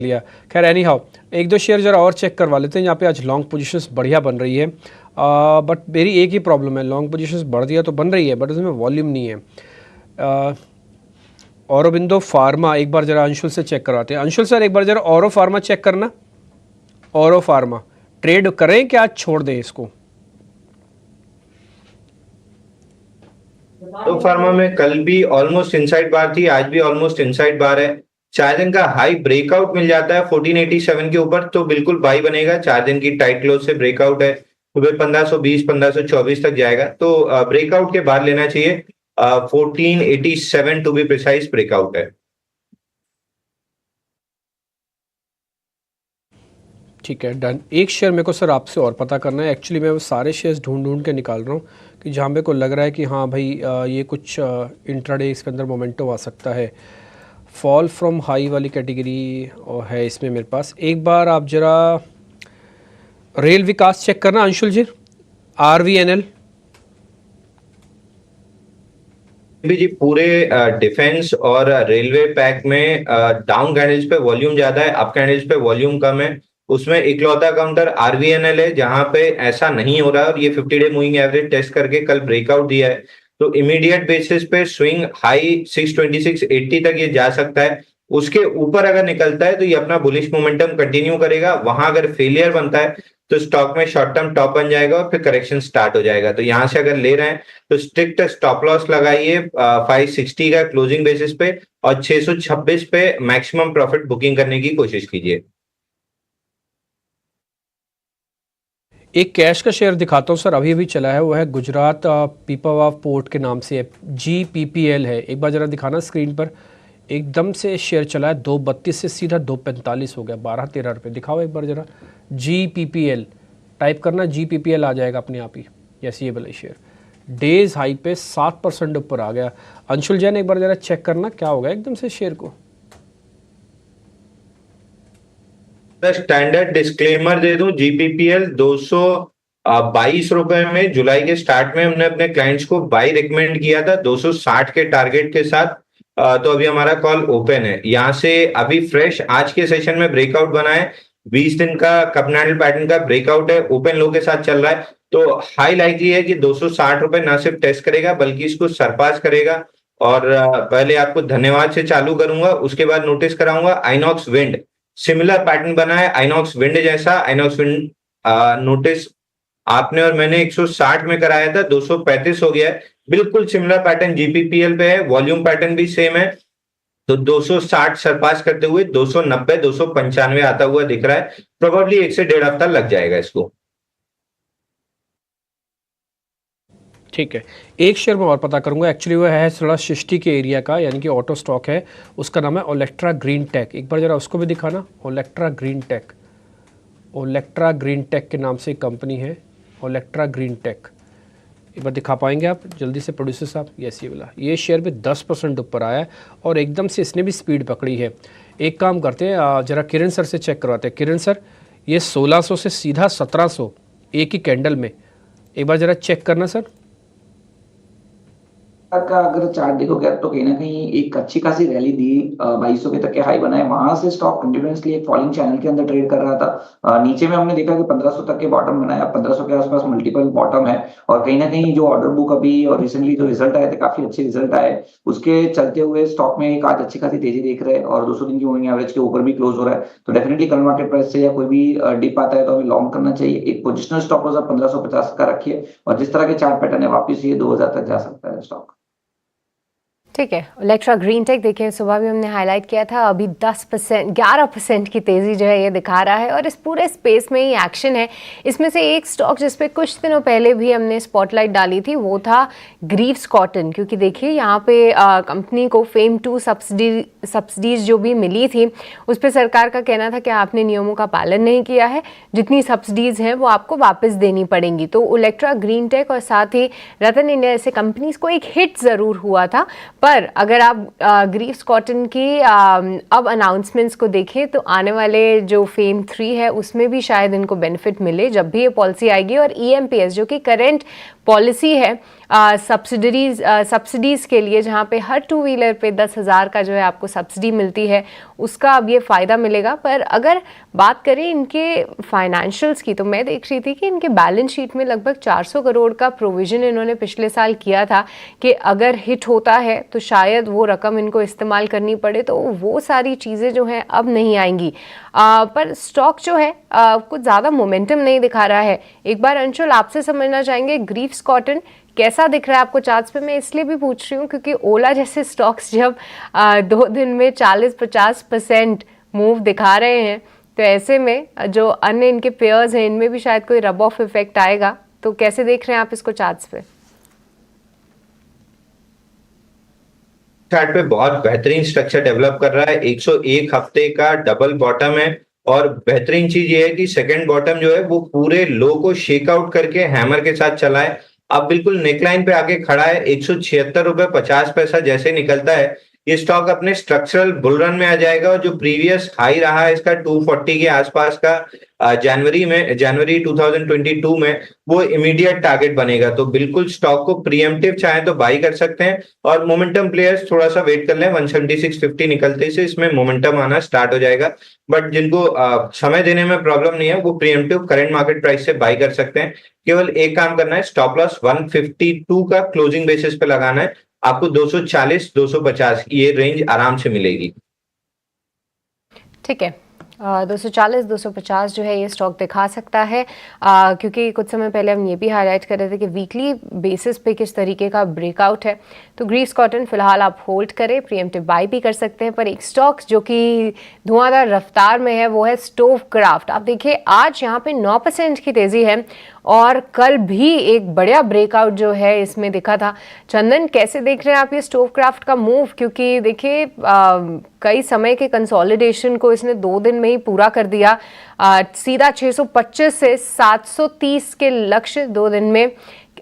लिया। खैर any how एक दो शेयर जरा और चेक करवा लेते हैं। यहाँ पे आज लॉन्ग पोजीशंस बढ़िया बन रही है, बट मेरी एक ही प्रॉब्लम है, लॉन्ग पोजीशंस बढ़ दिया तो बन रही है बट उसमें वॉल्यूम नहीं है। औरोबिंदो फार्मा एक बार जरा अंशुल से चेक करवाते हैं। अंशुल सर एक बार जरा औरो फार्मा चेक करना। औरो फार्मा ट्रेड करें क्या आज छोड़ दें इसको? तो फार्मा में कल भी ऑलमोस्ट इनसाइड बार थी, आज भी ऑलमोस्ट इनसाइड बार है। 4 दिन का हाई ब्रेकआउट मिल जाता है 1487 के ऊपर तो बिल्कुल बाई बनेगा। 4 दिन की टाइट क्लोज से ब्रेकआउट है, सुबह 1520 1524 तक जाएगा, तो ब्रेकआउट के बाद लेना चाहिए। 1487 टू बी प्रिसाइज ब्रेकआउट है। ठीक है डन। एक शेयर मेरे को सर आपसे और पता करना है। एक्चुअली मैं वो सारे शेयर्स ढूंढ के निकाल रहा हूँ कि जहाँ मेरे को लग रहा है कि हाँ भाई ये कुछ इंट्राडे इसके अंदर मोमेंटो आ सकता है। फॉल फ्रॉम हाई वाली कैटेगरी है इसमें मेरे पास। एक बार आप जरा रेल विकास चेक करना अंशुल जी, RVNL। जी पूरे डिफेंस और रेलवे पैक में डाउन कैंडल्स पे वॉल्यूम ज्यादा है, अप कैंडल्स पे वॉल्यूम कम है। उसमें इकलौता काउंटर RVNL है जहां पे ऐसा नहीं हो रहा है और ये 50 डे मूविंग एवरेज टेस्ट करके कल ब्रेकआउट दिया है। तो इमीडिएट बेसिस पे स्विंग हाई 626.80 तक ये जा सकता है। उसके ऊपर अगर निकलता है तो ये अपना बुलिश मोमेंटम कंटिन्यू करेगा। वहां अगर फेलियर बनता है तो स्टॉक में शॉर्ट टर्म टॉप बन जाएगा और फिर करेक्शन स्टार्ट हो जाएगा। तो यहां से अगर ले रहे हैं तो स्ट्रिक्ट स्टॉप लॉस लगाइए 560 का क्लोजिंग बेसिस पे और 626 पे मैक्सिमम प्रॉफिट बुकिंग करने की कोशिश कीजिए। एक कैश का शेयर दिखाता हूँ सर, अभी अभी चला है, वो है गुजरात पीपावाव पोर्ट के नाम से है, GPPL है। एक बार ज़रा दिखाना स्क्रीन पर। एकदम से शेयर चला है 232 से सीधा 245 हो गया, 12-13 रुपये। दिखाओ एक बार ज़रा GPPL टाइप करना, GPPL आ जाएगा अपने आप ही। यस ये वाला शेयर डेज हाई पे 7% ऊपर आ गया। अंशुल जैन एक बार ज़रा चेक करना क्या होगा एकदम से शेयर को। स्टैंडर्ड डिस्क्लेमर दे दूं, GPPL 222 रुपए में जुलाई के स्टार्ट में हमने अपने क्लाइंट्स को बाई रिकमेंड किया था 260 के टारगेट के साथ। तो अभी हमारा कॉल ओपन है। यहाँ से अभी फ्रेश आज के सेशन में ब्रेकआउट बना है, 20 दिन का कपनैडल पैटर्न का ब्रेकआउट है, ओपन लो के साथ चल रहा है। तो हाई लाइकली है कि 260 रुपए ना सिर्फ टेस्ट करेगा बल्कि इसको सरपास करेगा। और पहले आपको धन्यवाद से चालू करूंगा, उसके बाद नोटिस कराऊंगा आइनॉक्स विंड सिमिलर पैटर्न बना है आइनॉक्स विंड जैसा। आइनॉक्स विंड नोटिस आपने और मैंने 160 में कराया था, 235 हो गया है। बिल्कुल सिमिलर पैटर्न GPPL पे है, वॉल्यूम पैटर्न भी सेम है। तो 260 सरपास करते हुए 290 295 आता हुआ दिख रहा है। प्रोबेबली 1 से 1.5 हफ्ता लग जाएगा इसको। ठीक है एक शेयर में और पता करूंगा। एक्चुअली वो है थोड़ा सृष्टि के एरिया का, यानी कि ऑटो स्टॉक है, उसका नाम है ओलेक्ट्रा ग्रीन टेक। एक बार जरा उसको भी दिखाना, Olectra Green Tech. Olectra Green Tech के नाम से कंपनी है, ओलेक्ट्रा ग्रीन टेक। एक बार दिखा पाएंगे आप जल्दी से प्रोड्यूसर साहब? यस ये वाला। ये शेयर भी 10% ऊपर आया है और एकदम से इसने भी स्पीड पकड़ी है। एक काम करते हैं जरा किरण सर से चेक करवाते हैं। किरण सर ये 1600 से सीधा 1700 एक ही कैंडल में, एक बार जरा चेक करना सर। का अगर चार्ट देखोगे तो कहीं ना कहीं एक अच्छी खासी रैली दी, 2200 के तक के हाई बनाए, वहां से स्टॉक कंटिन्यूअसली एक फॉलिंग चैनल के अंदर ट्रेड कर रहा था। नीचे में हमने देखा कि 1500 तक के बॉटम बनाया, 1500 के आसपास मल्टीपल बॉटम है और कहीं ना कहीं जो ऑर्डर बुक अभी और रिसेंटली जो रिजल्ट आए थे काफी अच्छे रिजल्ट आए, उसके चलते हुए स्टॉक में एक आज अच्छी खासी तेजी देख रहे हैं और 200 दिन की मूविंग एवरेज के ऊपर भी क्लोज हो रहा है। तो डेफिनेटली कल मार्केट प्राइस से या कोई भी डिप आता है तो हमें लॉन्ग करना चाहिए। एक पोजिशनल स्टॉप लॉस आप 1550 का रखिए और जिस तरह के चार्ट पैटर्न है वापिस ये 2000 तक जा सकता है स्टॉक। ठीक है ओलेक्ट्रा ग्रीन टेक देखिए सुबह भी हमने हाईलाइट किया था, अभी 10% 11% की तेज़ी जो है ये दिखा रहा है और इस पूरे स्पेस में ही एक्शन है। इसमें से एक स्टॉक जिस पे कुछ दिनों पहले भी हमने स्पॉटलाइट डाली थी वो था ग्रीव्स कॉटन, क्योंकि देखिए यहाँ पे कंपनी को फेम 2 सब्सिडीज जो भी मिली थी उस पर सरकार का कहना था कि आपने नियमों का पालन नहीं किया है, जितनी सब्सिडीज हैं वो आपको वापस देनी पड़ेंगी। तो ओलेक्ट्रा ग्रीन टेक और साथ ही रतन इंडिया जैसे कंपनीज को एक हिट ज़रूर हुआ था, पर अगर आप ग्रीव्स कॉटन की अब अनाउंसमेंट्स को देखें तो आने वाले जो फेम 3 है उसमें भी शायद इनको बेनिफिट मिले जब भी ये पॉलिसी आएगी। और EMPS जो कि करेंट पॉलिसी है सब्सिडीज़ के लिए, जहाँ पे हर 2 व्हीलर पे 10,000 का जो है आपको सब्सिडी मिलती है, उसका अब ये फ़ायदा मिलेगा। पर अगर बात करें इनके फाइनेंशियल्स की तो मैं देख रही थी कि इनके बैलेंस शीट में लगभग 400 करोड़ का प्रोविज़न इन्होंने पिछले साल किया था कि अगर हिट होता है तो शायद वो रकम इनको इस्तेमाल करनी पड़े, तो वो सारी चीज़ें जो हैं अब नहीं आएंगी। पर स्टॉक जो है कुछ ज़्यादा मोमेंटम नहीं दिखा रहा है। एक बार अंशुल आपसे समझना चाहेंगे ग्रीव्स कॉटन कैसा दिख रहा है आपको चार्ट्स पे। मैं इसलिए भी पूछ रही हूँ क्योंकि ओला जैसे स्टॉक्स जब 2 दिन में 40-50% मूव दिखा रहे हैं, तो ऐसे में जो अन्य इनके पेयर्स हैं इनमें भी शायद कोई रब ऑफ इफेक्ट आएगा। तो कैसे देख रहे हैं आप इसको चार्ट्स पे? चार्ट पे बहुत बेहतरीन स्ट्रक्चर डेवलप कर रहा है। 101 हफ्ते का डबल बॉटम है और बेहतरीन चीज ये है कि सेकंड बॉटम जो है वो पूरे लो को शेक आउट करके हैमर के साथ चला है। अब बिल्कुल नेकलाइन पे आके खड़ा है। 176 रुपए 50 पैसा जैसे निकलता है ये स्टॉक अपने स्ट्रक्चरल बुल रन में आ जाएगा। और जो प्रीवियस हाई रहा है इसका 240 के आसपास का जनवरी 2022 में, वो इमीडिएट टारगेट बनेगा। तो बिल्कुल स्टॉक को प्रीएम्प्टिव चाहे तो बाई कर सकते हैं और मोमेंटम प्लेयर्स थोड़ा सा वेट कर लें। 176.50 निकलते से इसमें मोमेंटम आना स्टार्ट हो जाएगा। बट जिनको समय देने में प्रॉब्लम नहीं है वो प्रीएम्प्टिव करंट मार्केट प्राइस से बाई कर सकते हैं। केवल एक काम करना है, स्टॉप लॉस 152 का क्लोजिंग बेसिस पे लगाना है। आपको 240-250 ये रेंज आराम से मिलेगी। ठीक है, 240-250 जो है ये स्टॉक दिखा सकता है क्योंकि कुछ समय पहले हम ये भी हाईलाइट कर रहे थे कि वीकली बेसिस पे किस तरीके का ब्रेकआउट है। तो ग्रीव्स कॉटन फिलहाल आप होल्ड करें, प्रीएम्प्टिव बाई भी कर सकते हैं। पर एक स्टॉक जो कि धुआंधार रफ्तार में है वो है स्टोवक्राफ्ट। आप देखिए आज यहाँ पे 9% की तेज़ी है और कल भी एक बढ़िया ब्रेकआउट जो है इसमें दिखा था। चंदन कैसे देख रहे हैं आप ये स्टोवक्राफ्ट का मूव? क्योंकि देखिए कई समय के कंसोलिडेशन को इसने 2 दिन में ही पूरा कर दिया। सीधा 625 से 730 के लक्ष्य 2 दिन में।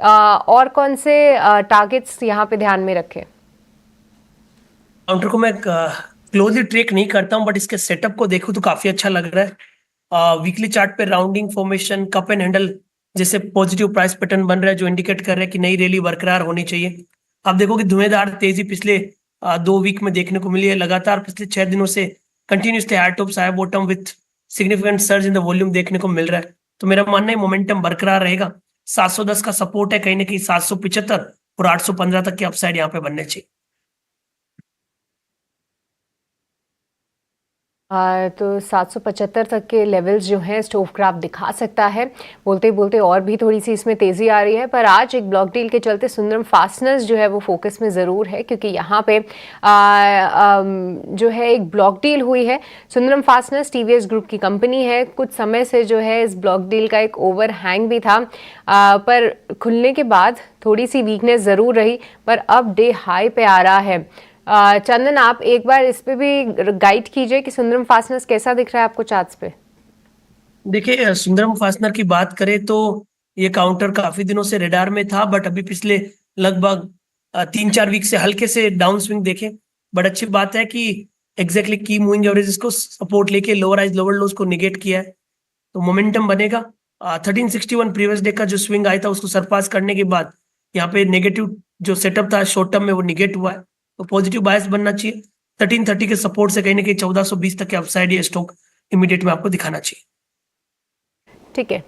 और कौन से टारगेट्स यहाँ पे ध्यान में रखें? काउंटर को मैं क्लोजली ट्रेक नहीं करता हूं, बट इसके सेटअप को देखूं तो काफी अच्छा लग रहा है। वीकली चार्ट पे rounding formation, cup and handle जैसे पॉजिटिव प्राइस पैटर्न बन रहा है जो इंडिकेट कर रहा है कि नई रैली बरकरार होनी चाहिए। आप देखो कि धुएंधार तेजी पिछले 2 वीक में देखने को मिली है। लगातार पिछले 6 दिनों से continuously high tops high bottom with significant surge in the volume देखने को मिल रहा है। तो मेरा मानना है मोमेंटम बरकरार रहेगा। 710 का सपोर्ट है, कहीं ना कहीं 775 और 815 तक के अपसाइड यहाँ पे बनने चाहिए। तो 775 तक के लेवल्स जो हैं स्टोवक्राफ्ट दिखा सकता है। बोलते बोलते और भी थोड़ी सी इसमें तेज़ी आ रही है। पर आज एक ब्लॉक डील के चलते सुंदरम फास्टनर्स जो है वो फोकस में ज़रूर है क्योंकि यहाँ पे जो है एक ब्लॉक डील हुई है। सुंदरम फास्टनर्स TVS ग्रुप की कंपनी है। कुछ समय से जो है इस ब्लॉक डील का एक ओवरहैंग भी था पर खुलने के बाद थोड़ी सी वीकनेस ज़रूर रही, पर अब डे हाई पे आ रहा है। चंदन आप एक बार इस पे भी गाइड कीजिए कि सुंदरम फास्टनर्स कैसा दिख रहा है आपको चार्ट्स पे? देखिए सुंदरम फास्टनर की बात करें तो ये काउंटर काफी दिनों से रेडार में था, बट अभी पिछले लगभग 3-4 वीक से हल्के से डाउन स्विंग देखे। बट अच्छी बात है कि एग्जैक्टली की मूविंग एवरेज को सपोर्ट लेके लोअर हाइज लोअर लोज को निगेट किया है, तो मोमेंटम बनेगा। 1361 प्रीवियस डे का जो स्विंग आया था उसको सरपास करने के बाद यहाँ पे नेगेटिव जो सेटअप था शॉर्ट टर्म में वो निगेट हुआ है, तो पॉजिटिव बायस बनना चाहिए। 1330 के सपोर्ट से कहीं ना कहीं 1420 तक के अपसाइड ये स्टॉक इमीडिएट में आपको दिखाना चाहिए। ठीक है,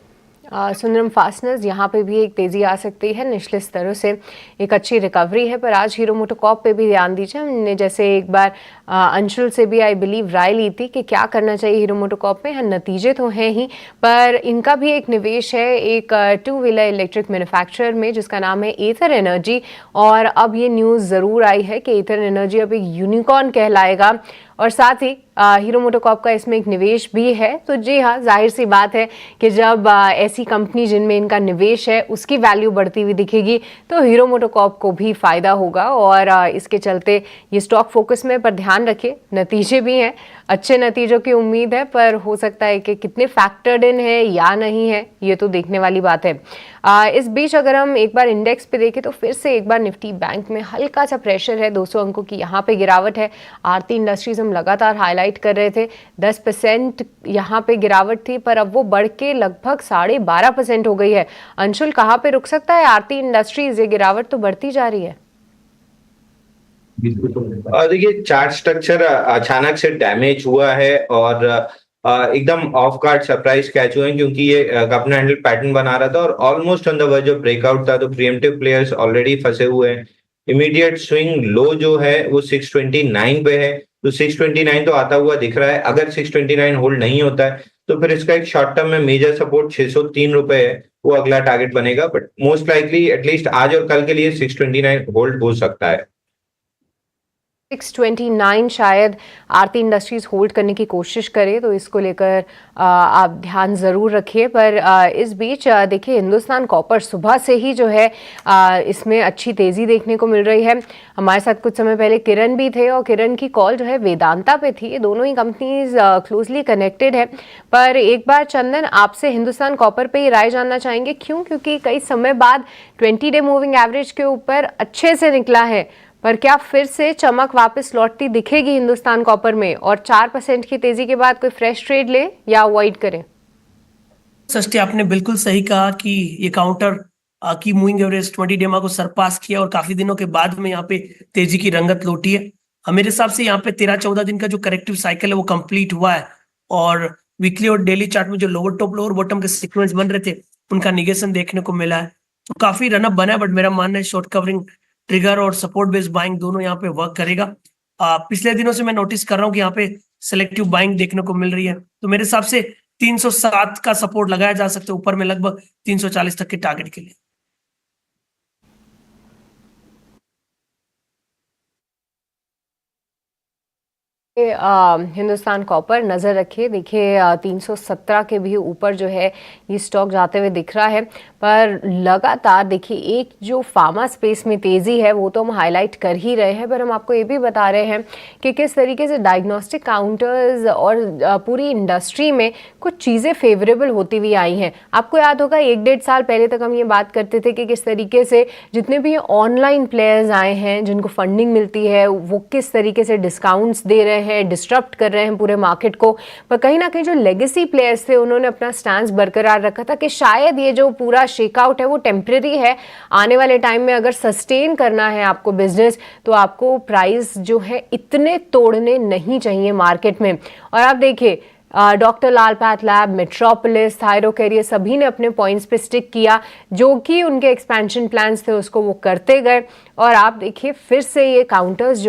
सुंदरम फास्टनर्स यहाँ पे भी एक तेज़ी आ सकती है। निचले स्तरों से एक अच्छी रिकवरी है। पर आज हीरो मोटोकॉर्प पे भी ध्यान दीजिए। हमने जैसे एक बार अंशुल से भी आई बिलीव राय ली थी कि क्या करना चाहिए हीरो मोटोकॉर्प में। हाँ, नतीजे तो हैं ही, पर इनका भी एक निवेश है एक 2 व्हीलर इलेक्ट्रिक मैन्युफैक्चरर में जिसका नाम है एथर एनर्जी। और अब ये न्यूज़ ज़रूर आई है कि एथर एनर्जी अब एक यूनिकॉर्न कहलाएगा और साथ ही हीरो मोटोकॉर्प का इसमें एक निवेश भी है। तो जी हाँ, जाहिर सी बात है कि जब ऐसी कंपनी जिनमें इनका निवेश है उसकी वैल्यू बढ़ती हुई दिखेगी तो हीरो मोटोकॉर्प को भी फ़ायदा होगा और इसके चलते ये स्टॉक फोकस में। पर ध्यान रखिए नतीजे भी हैं, अच्छे नतीजों की उम्मीद है, पर हो सकता है कि कितने फैक्टर्ड इन है या नहीं है ये तो देखने वाली बात है। इस बीच अगर हम एक बार इंडेक्स पे देखें तो फिर से एक बार निफ्टी बैंक में हल्का सा प्रेशर है, 200 अंकों की यहाँ पे गिरावट है। आरती इंडस्ट्रीज हम लगातार हाईलाइट कर रहे थे, 10% यहाँ पे गिरावट थी, पर अब वो बढ़ के लगभग 12.5% हो गई है। अंशुल, कहाँ पे रुक सकता है आरती इंडस्ट्रीज? ये गिरावट तो बढ़ती जा रही है। और देखिए चार्ट स्ट्रक्चर अचानक से डैमेज हुआ है और एकदम ऑफ गार्ड सरप्राइज कैच हुए हैं, क्योंकि ये अपना हैंडल पैटर्न बना रहा था और almost on the verge of breakout था, तो प्रीएम्प्टिव प्लेयर्स ऑलरेडी फंसे हुए हैं। इमीडिएट स्विंग लो जो है वो 629 पे है, तो 629 तो आता हुआ दिख रहा है। अगर 629 होल्ड नहीं होता है तो फिर इसका एक शॉर्ट टर्म में मेजर सपोर्ट 603 रुपए है, वो अगला टारगेट बनेगा। बट मोस्ट लाइकली एटलीस्ट आज और कल के लिए 629 होल्ड हो सकता है। 629 शायद आरती इंडस्ट्रीज होल्ड करने की कोशिश करे, तो इसको लेकर आप ध्यान ज़रूर रखिए। पर इस बीच देखिए हिंदुस्तान कॉपर सुबह से ही जो है इसमें अच्छी तेज़ी देखने को मिल रही है। हमारे साथ कुछ समय पहले किरण भी थे और किरण की कॉल जो है वेदांता पे थी। ये दोनों ही कंपनीज क्लोजली कनेक्टेड है। पर एक बार चंदन आपसे हिंदुस्तान कॉपर पे ही राय जानना चाहेंगे, क्यों? क्योंकि कई समय बाद 20 डे मूविंग एवरेज के ऊपर अच्छे से निकला है, पर क्या फिर से चमक वापस लौटती दिखेगी हिंदुस्तान कॉपर में? और 4% की तेजी के बाद कोई फ्रेश ट्रेड ले या अवॉइड करें? सृष्टि, आपने बिल्कुल सही कहा कि ये काउंटर की मूविंग एवरेज 20 डेमा को सरपास किया और काफी दिनों के बाद में यहाँ पे तेजी की रंगत लौटी है। मेरे हिसाब से यहाँ पे 13-14 दिन का जो करेक्टिव साइकिल है वो कंप्लीट हुआ है और वीकली और डेली चार्ट में जो लोअर टॉप लोअर बॉटम के सीक्वेंस बन रहे थे उनका निगेशन देखने को मिला है। तो काफी रनअप बना है, बट मेरा मानना है शॉर्ट कवरिंग ट्रिगर और सपोर्ट बेस्ड बाइंग दोनों यहाँ पे वर्क करेगा। पिछले दिनों से मैं नोटिस कर रहा हूँ कि यहाँ पे सिलेक्टिव बाइंग देखने को मिल रही है, तो मेरे हिसाब से 307 का सपोर्ट लगाया जा सकता है, ऊपर में लगभग 340 तक के टारगेट के लिए। हिंदुस्तान कॉपर नज़र रखिए। देखिए 317 के भी ऊपर जो है ये स्टॉक जाते हुए दिख रहा है, पर लगातार देखिए एक जो फार्मा स्पेस में तेज़ी है वो तो हम हाईलाइट कर ही रहे हैं, पर हम आपको ये भी बता रहे हैं कि किस तरीके से डायग्नोस्टिक काउंटर्स और पूरी इंडस्ट्री में कुछ चीज़ें फेवरेबल होती हुई आई हैं। आपको याद होगा 1-1.5 साल पहले तक हम ये बात करते थे कि किस तरीके से जितने भी ऑनलाइन प्लेयर्स आए हैं जिनको फंडिंग मिलती है वो किस तरीके से डिस्काउंट्स दे रहे हैं, डिस्टर्ब कर रहे हैं पूरे मार्केट को। पर कहीं ना कहीं जो लेगेसी प्लेयर्स थे उन्होंने अपना स्टैंस बरकरार रखा था कि शायद ये जो पूरा शेकआउट है वो टेम्परेरी है, आने वाले टाइम में अगर सस्टेन करना है आपको बिजनेस तो आपको प्राइस जो है इतने तोड़ने नहीं चाहिए मार्केट में। और आप देखिए डॉक्टर लाल पैथ लैब, मेट्रोपोलिस, थायरोकेयर सभी ने अपने पॉइंट्स पे स्टिक किया, जो कि उनके एक्सपेंशन प्लान्स थे उसको वो करते गए। और आप देखिए फिर से ये काउंटर्स